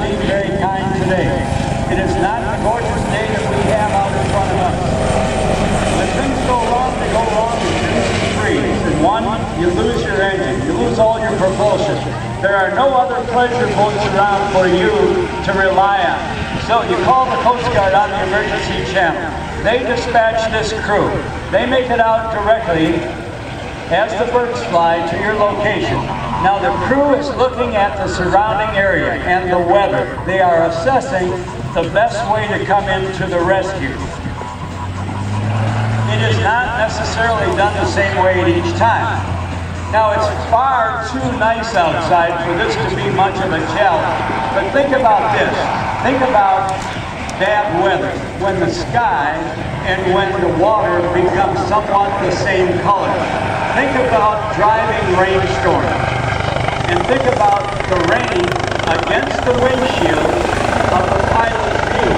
being very kind today. It is not the gorgeous day that we have out in front of us. When things go wrong, they go wrong in two degrees. And one, you lose your engine. You lose all your propulsion. There are no other pleasure boats around for you to rely on. So you call the Coast Guard on the emergency channel. They dispatch this crew. They make it out directly as the Burkes fly to your location. Now the crew is looking at the surrounding area and the weather. They are assessing the best way to come into the rescue. It is not necessarily done the same way each time. Now it's far too nice outside for this to be much of a challenge. But think about this. Think about bad weather, when the sky and when the water become somewhat the same color. Think about driving rainstorms, and think about the rain against the windshield of the pilot's view,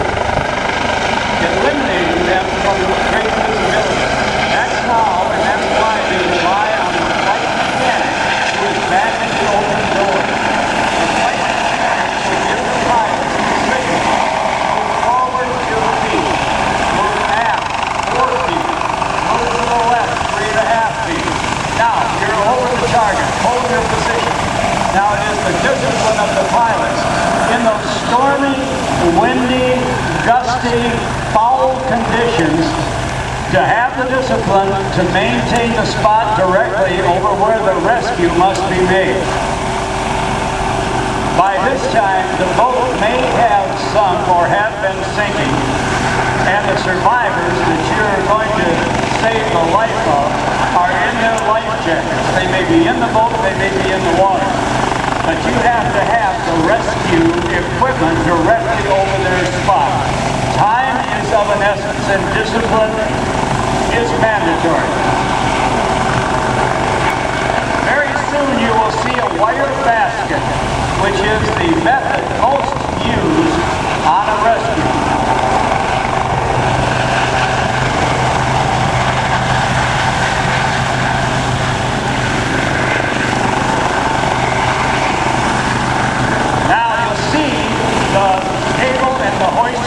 eliminating them from great visibility. That's how, and that's why they rely on the flight mechanic who is back in the open door. The flight mechanic will give the pilots the signal. Move forward to the feet. Move aft 4 feet. Move to the left 3.5 feet. Now, you're over the target. Hold your position. Now it is the discipline of the pilots in those stormy, windy, gusty, foul conditions to have the discipline to maintain the spot directly over where the rescue must be made. By this time, the boat may have sunk or have been sinking, and the survivors that you're going to save the life of are in their life jackets. They may be in the boat, they may be in the water. But you have to have the rescue equipment directly over their spot. Time is of an essence, and discipline is mandatory. Very soon you will see a wire basket, which is the method most used on a rescue.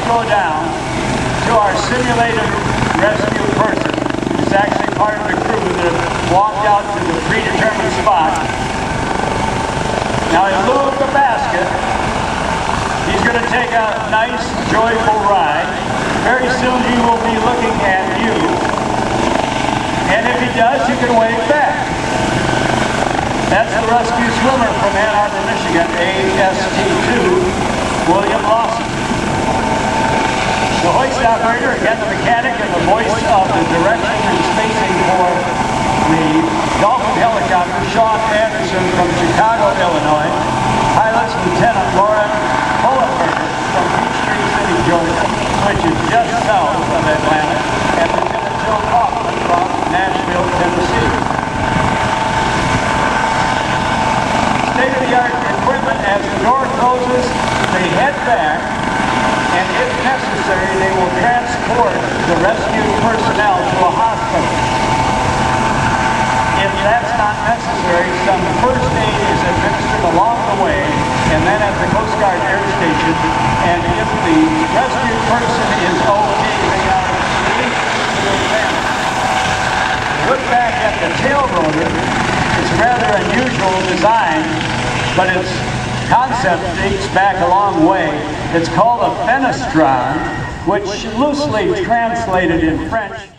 Go down to our simulated rescue person. He's actually part of the crew that walked out to the predetermined spot. Now in lieu of the basket, he's going to take a nice, joyful ride. Very soon he will be looking at you. And if he does, you can wave back. That's the rescue swimmer from Ann Arbor, Michigan, AST2, William Lawson. The hoist operator, again the mechanic, and the voice of the direction and spacing for the Dolphin helicopter, Sean Anderson from Chicago, Illinois. Pilots Lieutenant Lauren Bullenberger from Peachtree City, Georgia, which is just south of Atlanta, and Lieutenant Joe Kaufman from Nashville, Tennessee. State-of-the-art equipment. As the door closes, they head back, and if necessary, they will transport the rescued personnel to a hospital. If that's not necessary, some first aid is administered along the way, and then at the Coast Guard Air Station, and if the rescued person is okay, they are released to their family. Look back at the tail rotor. It's a rather unusual design, but its concept dates back a long way. It's called a fenestron, which loosely translated in French